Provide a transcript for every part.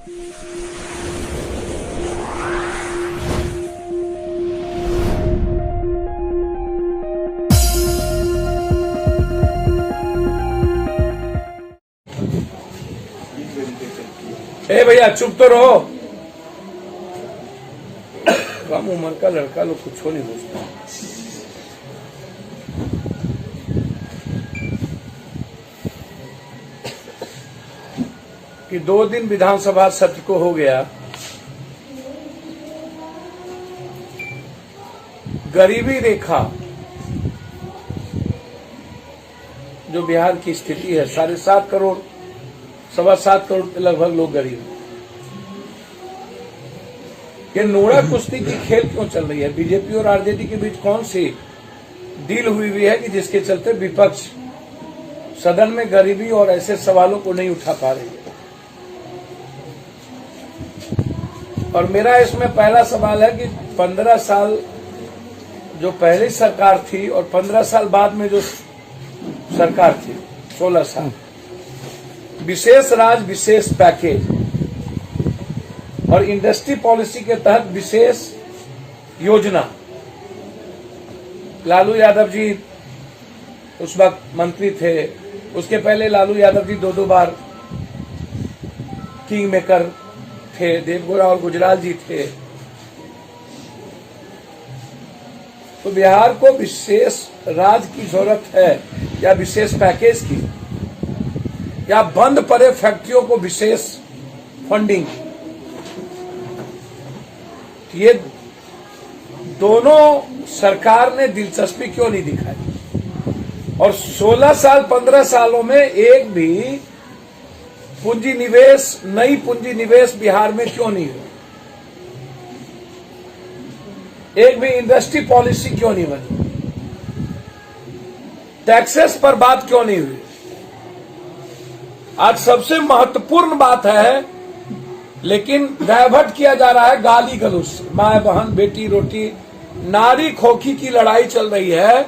ए भैया चुप तो रहो। कम उम्र का लड़का लोग कुछ नहीं बोलता। कि 2 दिन विधानसभा सत्र को हो गया, गरीबी रेखा जो बिहार की स्थिति है, 7.5 करोड़ 7.25 करोड़ के लगभग लोग गरीब। ये नोड़ा कुश्ती की खेल क्यों चल रही है? बीजेपी और आरजेडी के बीच कौन सी डील हुई है कि जिसके चलते विपक्ष सदन में गरीबी और ऐसे सवालों को नहीं उठा पा रही है? और मेरा इसमें पहला सवाल है कि 15 साल जो पहले सरकार थी और 15 साल बाद में जो सरकार थी, 16 साल, विशेष राज्य विशेष पैकेज और इंडस्ट्री पॉलिसी के तहत विशेष योजना। लालू यादव जी उस वक्त मंत्री थे, उसके पहले लालू यादव जी 2 बार किंग मेकर थे, देवगौड़ा और गुजराल जी थे। तो बिहार को विशेष राज्य की जरूरत है या विशेष पैकेज की, या बंद पड़े फैक्ट्रियों को विशेष फंडिंग? ये दोनों सरकार ने दिलचस्पी क्यों नहीं दिखाई? और 16 साल 15 सालों में एक भी पूंजी निवेश, नई पूंजी निवेश बिहार में क्यों नहीं हुई? एक भी इंडस्ट्री पॉलिसी क्यों नहीं बनी? टैक्सेस पर बात क्यों नहीं हुई? आज सबसे महत्वपूर्ण बात है, लेकिन डायवर्ट किया जा रहा है गाली गलौज से। माँ बहन बेटी रोटी नारी खोखी की लड़ाई चल रही है।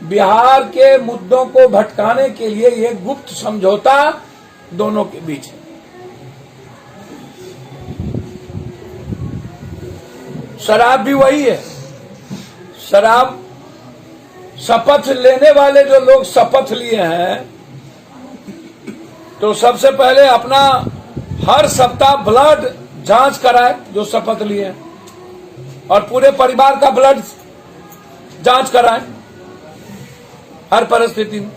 बिहार के मुद्दों को भटकाने के लिए ये गुप्त समझौता दोनों के बीच है। शराब भी वही है। शराब, शपथ लेने वाले जो लोग शपथ लिए हैं, तो सबसे पहले अपना हर सप्ताह ब्लड जांच कराए जो शपथ लिए हैं, और पूरे परिवार का ब्लड जांच कराए हर परिस्थिति में।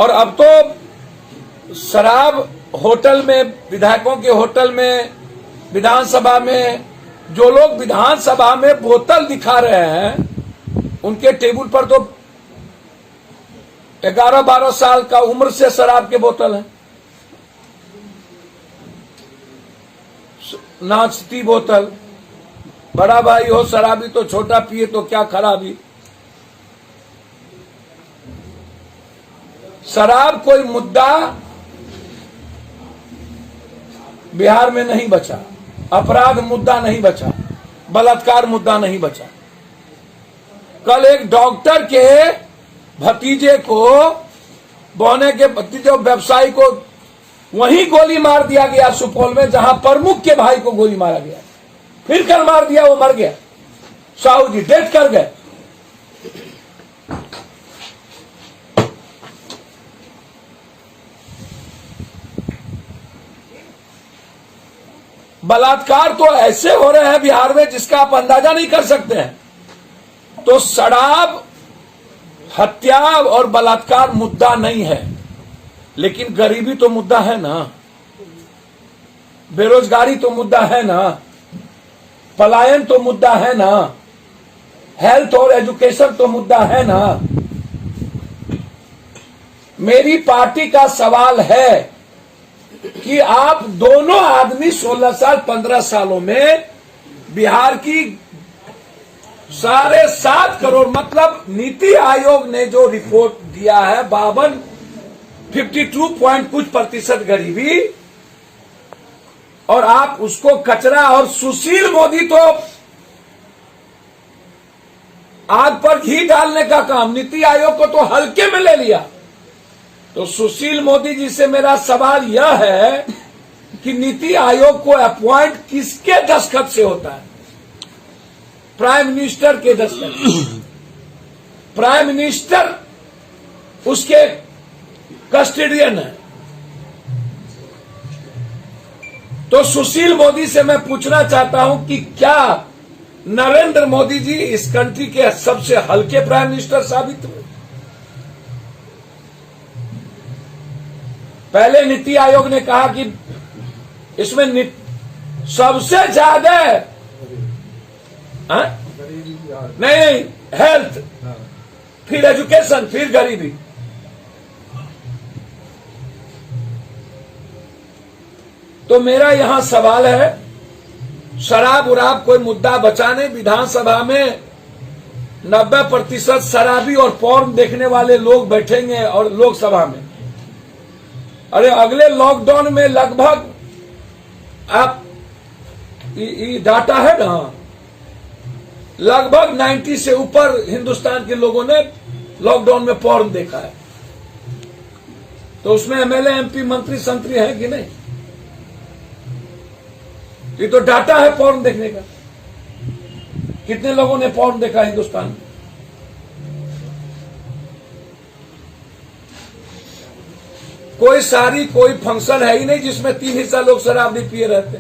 और अब तो शराब होटल में, विधायकों के होटल में, विधानसभा में, जो लोग विधानसभा में बोतल दिखा रहे हैं, उनके टेबल पर तो 11-12 साल का उम्र से शराब के बोतल है, नाचती बोतल। बड़ा भाई हो शराबी तो छोटा पिए तो क्या खराबी। शराब कोई मुद्दा बिहार में नहीं बचा, अपराध मुद्दा नहीं बचा, बलात्कार मुद्दा नहीं बचा। कल एक डॉक्टर के भतीजे को, बौने के भतीजे व्यवसायी को वहीं गोली मार दिया गया सुपौल में, जहां प्रमुख के भाई को गोली मारा गया। फिर कल मार दिया, वो मर गया, साहू जी डेथ कर गए। बलात्कार तो ऐसे हो रहे हैं बिहार में जिसका आप अंदाजा नहीं कर सकते हैं। तो शराब, हत्या और बलात्कार मुद्दा नहीं है, लेकिन गरीबी तो मुद्दा है ना, बेरोजगारी तो मुद्दा है ना, पलायन तो मुद्दा है ना, हेल्थ और एजुकेशन तो मुद्दा है ना। मेरी पार्टी का सवाल है कि आप दोनों आदमी 16 साल 15 सालों में बिहार की 7.5 करोड़, मतलब नीति आयोग ने जो रिपोर्ट दिया है 52 पॉइंट कुछ % गरीबी, और आप उसको कचरा, और सुशील मोदी तो आग पर घी डालने का काम, नीति आयोग को तो हल्के में ले लिया। तो सुशील मोदी जी से मेरा सवाल यह है कि नीति आयोग को अपॉइंट किसके दस्तखत से होता है? प्राइम मिनिस्टर के दस्तखत। प्राइम मिनिस्टर उसके कस्टोडियन है। तो सुशील मोदी से मैं पूछना चाहता हूं कि क्या नरेंद्र मोदी जी इस कंट्री के सबसे हल्के प्राइम मिनिस्टर साबित हुए? पहले नीति आयोग ने कहा कि इसमें सबसे ज्यादा नहीं, हेल्थ, फिर एजुकेशन, फिर गरीबी। तो मेरा यहां सवाल है, शराब उराब कोई मुद्दा बचाने, विधानसभा में 90% शराबी और पॉर्न देखने वाले लोग बैठेंगे और लोकसभा में। अरे अगले लॉकडाउन में लगभग आप ये डाटा है ना, लगभग 90 से ऊपर हिंदुस्तान के लोगों ने लॉकडाउन में पॉर्न देखा है। तो उसमें एमएलए, एमपी, मंत्री, संतरी है कि नहीं? ये तो डाटा है पॉर्न देखने का। कितने लोगों ने पॉर्न देखा हिंदुस्तान में? कोई सारी कोई फंक्शन है ही नहीं जिसमें 3 हिस्सा लोग शराब नहीं पिए रहते।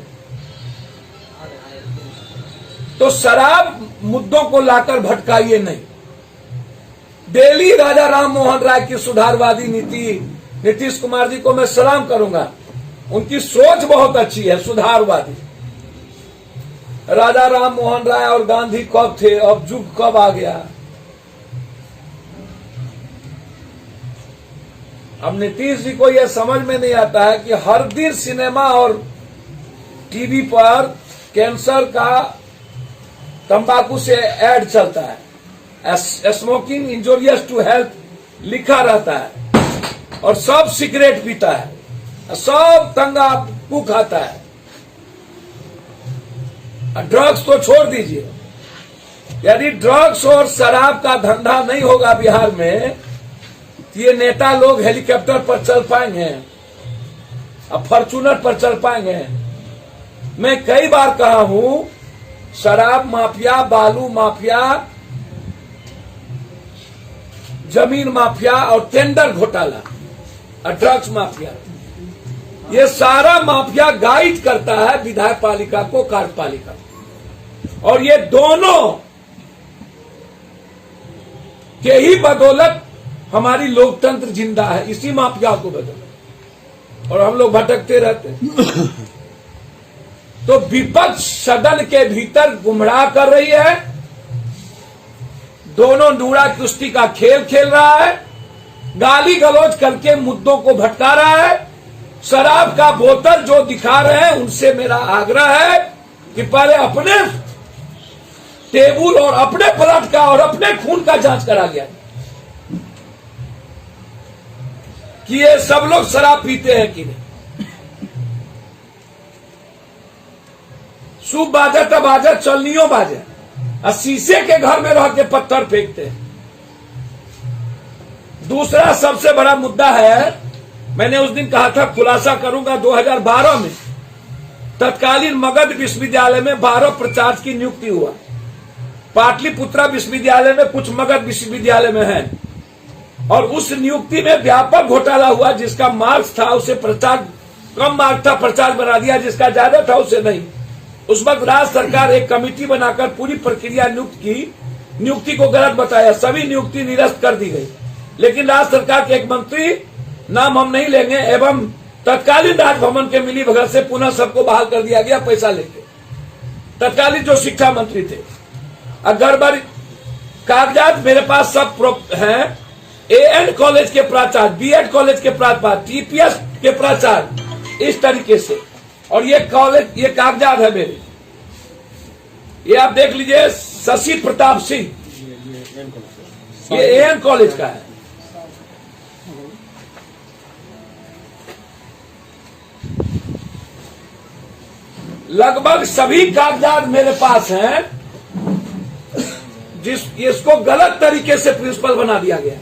तो शराब मुद्दों को लाकर भटकाइए नहीं। डेली राजा राम मोहन राय की सुधारवादी नीति, नीतीश कुमार जी को मैं सलाम करूंगा, उनकी सोच बहुत अच्छी है, सुधारवादी। राजा राम मोहन राय और गांधी कब थे, अब युग कब आ गया? अब नीतीश जी को यह समझ में नहीं आता है कि हर दिन सिनेमा और टीवी पर कैंसर का, तंबाकू से ऐड चलता है, स्मोकिंग इंजूरियस टू हेल्थ लिखा रहता है, और सब सिगरेट पीता है, सब तंबाकू खाता है। ड्रग्स तो छोड़ दीजिए। यदि ड्रग्स और शराब का धंधा नहीं होगा बिहार में, तो ये नेता लोग हेलीकॉप्टर पर चल पाएंगे, अब फॉर्च्यूनर पर चल पाएंगे? मैं कई बार कहा हूं, शराब माफिया, बालू माफिया, जमीन माफिया और टेंडर घोटाला और ड्रग्स माफिया, ये सारा माफिया गाइड करता है विधायक पालिका को, कार्यपालिका, और ये दोनों के ही बदौलत हमारी लोकतंत्र जिंदा है, इसी माफिया को बदौलत, और हम लोग भटकते रहते हैं। तो विपक्ष सदन के भीतर गुमराह कर रही है, दोनों नूरा कुश्ती का खेल खेल रहा है, गाली गलौज करके मुद्दों को भटका रहा है। शराब का बोतल जो दिखा रहे हैं, उनसे मेरा आग्रह है कि पहले अपने टेबुल और अपने ब्लड का और अपने खून का जांच करा गया कि ये सब लोग शराब पीते हैं कि नहीं। शुभ बाजे तब बाजे, चलनियों बाजे, और शीशे के घर में रह के पत्थर फेंकते हैं। दूसरा सबसे बड़ा मुद्दा है, मैंने उस दिन कहा था खुलासा करूंगा, 2012 में तत्कालीन मगध विश्वविद्यालय में 12 प्राचार्य की नियुक्ति हुआ। पाटलिपुत्रा विश्वविद्यालय में, कुछ मगध विश्वविद्यालय में है, और उस नियुक्ति में व्यापक घोटाला हुआ। जिसका मार्क्स था उसे प्राचार्य, कम मार्क्स था प्राचार्य बना दिया, जिसका ज्यादा था उसे नहीं। उस वक्त राज्य सरकार एक कमेटी बनाकर पूरी प्रक्रिया नियुक्ति को गलत बताया, सभी नियुक्ति निरस्त कर दी गई। लेकिन राज्य सरकार के एक मंत्री, नाम हम नहीं लेंगे, एवं तत्कालीन राजभवन के मिली भगत से पुनः सबको बहाल कर दिया गया पैसा लेके। तत्कालीन जो शिक्षा मंत्री थे, अगर कागजात मेरे पास सब हैं, एएन कॉलेज के प्राचार्य, बीएड कॉलेज के प्राचार्य, टीपीएस के प्राचार्य, इस तरीके से। और ये कॉलेज, ये कागजात है मेरे, ये आप देख लीजिए, शशि प्रताप सिंह, ये एएन कॉलेज का है। लगभग सभी कागजात मेरे पास हैं, इसको गलत तरीके से प्रिंसिपल बना दिया गया,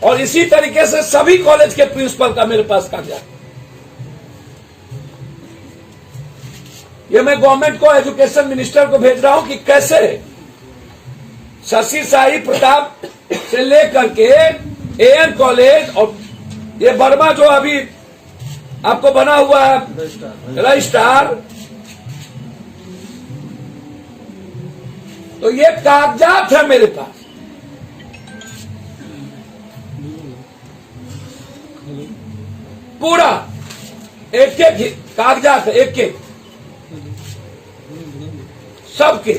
और इसी तरीके से सभी कॉलेज के प्रिंसिपल का मेरे पास कागजात। ये मैं गवर्नमेंट को, एजुकेशन मिनिस्टर को भेज रहा हूं कि कैसे शशि साई प्रताप से लेकर के एएन कॉलेज और ये वर्मा जो अभी आपको बना हुआ है रजिस्ट्रार, तो ये कागजात है मेरे पास। पूरा एक एक कागजात है, एक एक सबके।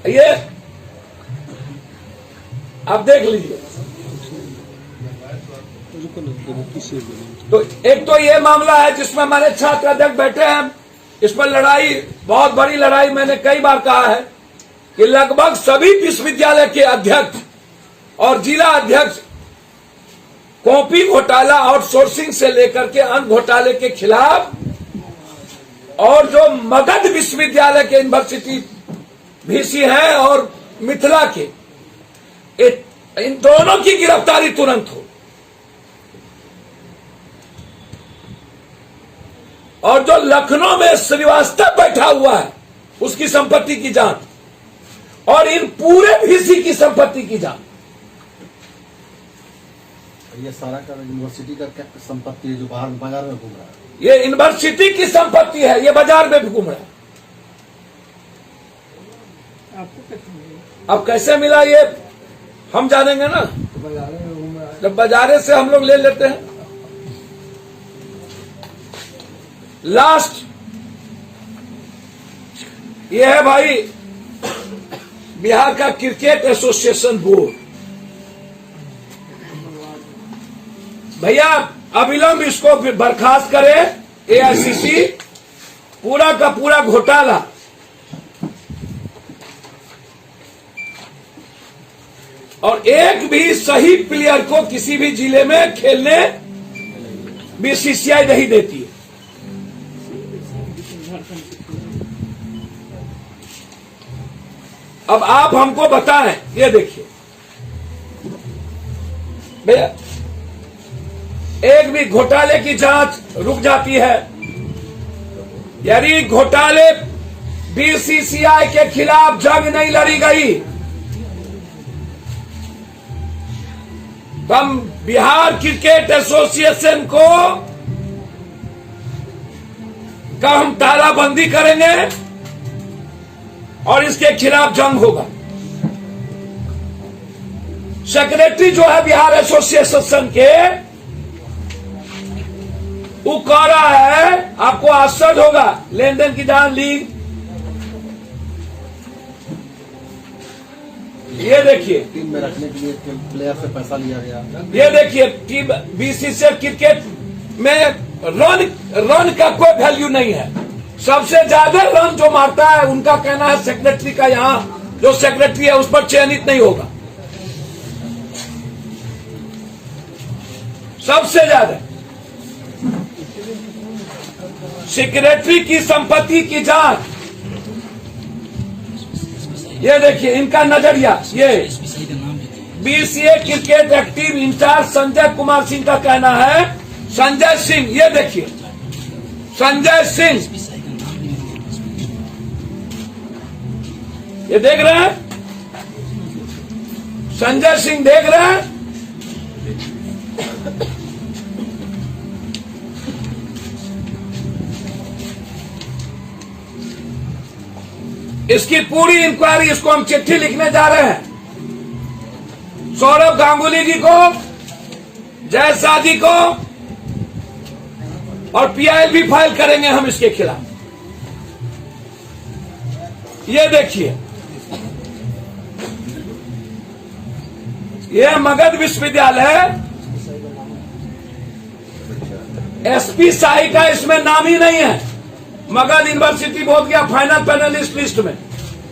ये आप देख लीजिए। तो एक तो ये मामला है जिसमें हमारे छात्र अध्यक्ष बैठे हैं, इस पर लड़ाई, बहुत बड़ी लड़ाई, मैंने कई बार कहा है कि लगभग सभी विश्वविद्यालय के अध्यक्ष और जिला अध्यक्ष कॉपी घोटाला, आउटसोर्सिंग से लेकर के अन्य घोटाले के खिलाफ, और जो मगध विश्वविद्यालय के यूनिवर्सिटी वीसी हैं और मिथिला के, इन दोनों की गिरफ्तारी तुरंत हो। और जो लखनऊ में श्रीवास्तव बैठा हुआ है उसकी संपत्ति की जांच, और इन पूरे वीसी की संपत्ति की जांच। ये सारा का यूनिवर्सिटी का संपत्ति है जो बाहर बाजार में घूम रहा है। ये यूनिवर्सिटी की संपत्ति है, ये बाजार में भी घूम रहा है। अब कैसे मिला ये हम जानेंगे ना, जब बाजारे से हम लोग ले लेते हैं। लास्ट ये है भाई बिहार का क्रिकेट एसोसिएशन बोर्ड। भैया अविलंब इसको बर्खास्त करे एआईसीसी। पूरा का पूरा घोटाला, और एक भी सही प्लेयर को किसी भी जिले में खेलने बीसीसीआई नहीं देती है। अब आप हमको बताएं, ये देखिए भैया, एक भी घोटाले की जांच रुक जाती है। यदि घोटाले बीसीसीआई के खिलाफ जंग नहीं लड़ी गई तो हम बिहार क्रिकेट एसोसिएशन को का हम तालाबंदी करेंगे और इसके खिलाफ जंग होगा। सेक्रेटरी जो है बिहार एसोसिएशन के, वो कह रहा है, आपको आश्चर्य होगा, लेन देन की जांच लीग, ये देखिए टीम में रखने के लिए प्लेयर से पैसा लिया गया। ये देखिए टीम बीसीसीआई क्रिकेट में रन का कोई वैल्यू नहीं है। सबसे ज्यादा रन जो मारता है उनका कहना है सेक्रेटरी का, यहां जो सेक्रेटरी है उस पर चयनित नहीं होगा। सबसे ज्यादा सेक्रेटरी की संपत्ति की जांच, ये देखिए इनका नजरिया। ये BCA cricket active in-charge Sanjay Kumar Singh का कहना है, संजय सिंह, ये देखिए संजय सिंह, ये देख रहे हैं, संजय सिंह देख रहे हैं। इसकी पूरी इंक्वायरी, इसको हम चिट्ठी लिखने जा रहे हैं सौरभ गांगुली जी को, जय शादी को, और पीआईएल भी फाइल करेंगे हम इसके खिलाफ। ये देखिए, ये मगध विश्वविद्यालय, एसपी शाही का इसमें नाम ही नहीं है। मगध यूनिवर्सिटी बोर्ड गया फाइनल पैनलिस्ट लिस्ट में,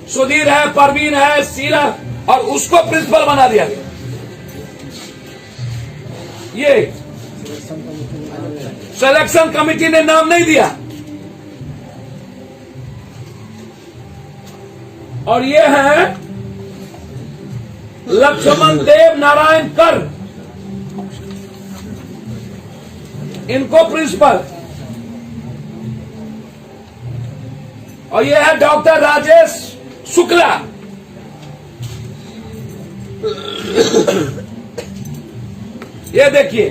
सुधीर है, परवीन है, शीला, और उसको प्रिंसिपल बना दिया गया। ये सिलेक्शन कमेटी ने नाम नहीं दिया। और ये है लक्ष्मण देव नारायण कर, इनको प्रिंसिपल, और ये है डॉक्टर राजेश शुक्ला, ये देखिए,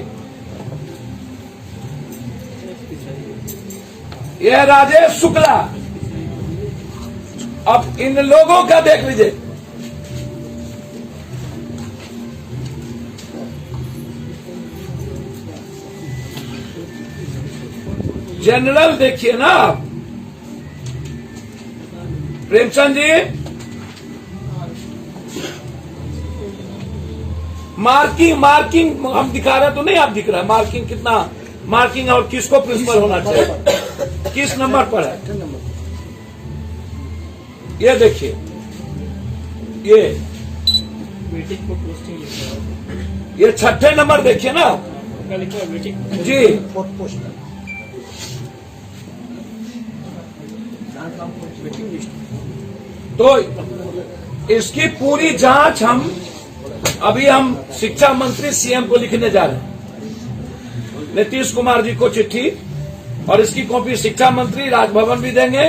ये है राजेश शुक्ला। अब इन लोगों का देख लीजिए, जनरल देखिए ना आप, प्रेमचंद जी, मार्किंग हम दिखा रहे तो नहीं, आप दिख रहा है मार्किंग कितना, मार्किंग और किसको प्रिंसिपल होना चाहिए, किस नंबर पर है, ये देखिए, ये मीटिंग को पोस्टिंग लिखा है, ये 6ठे नंबर देखिए ना क्या लिखा है मीटिंग जी। Meeting list. तो इसकी पूरी जांच हम शिक्षा मंत्री सीएम को लिखने जा रहे हैं, नीतीश कुमार जी को चिट्ठी, और इसकी कॉपी शिक्षा मंत्री राजभवन भी देंगे,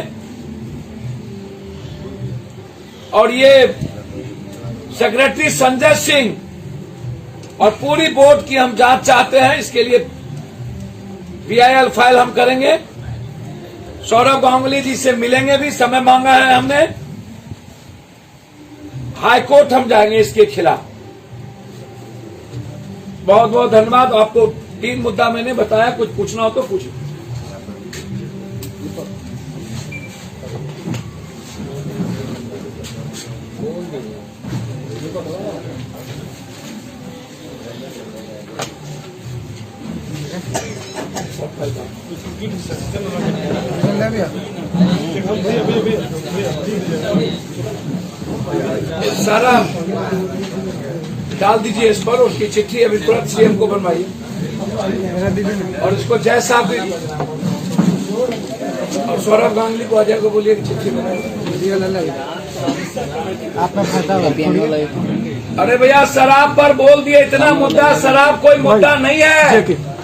और ये सेक्रेटरी संजय सिंह, और पूरी बोर्ड की हम जांच चाहते हैं। इसके लिए PIL फाइल हम करेंगे, सौरभ गांगुली जी से मिलेंगे भी, समय मांगा है हमने, हाई कोर्ट हम जाएंगे इसके खिलाफ। बहुत बहुत धन्यवाद। आपको 3 मुद्दा मैंने बताया, कुछ पूछना हो तो पूछिए। सारा डाल दीजिए इस पर, उसकी चिट्ठी अभी तुरंत सीएम को बनवाइए, और इसको जय साहब भी, और सौरभ गांगुली को, अजय को बोलिए कि चिट्ठी बनाइए। अरे भैया, शराब पर बोल दिए, इतना मुद्दा, शराब कोई मुद्दा नहीं है।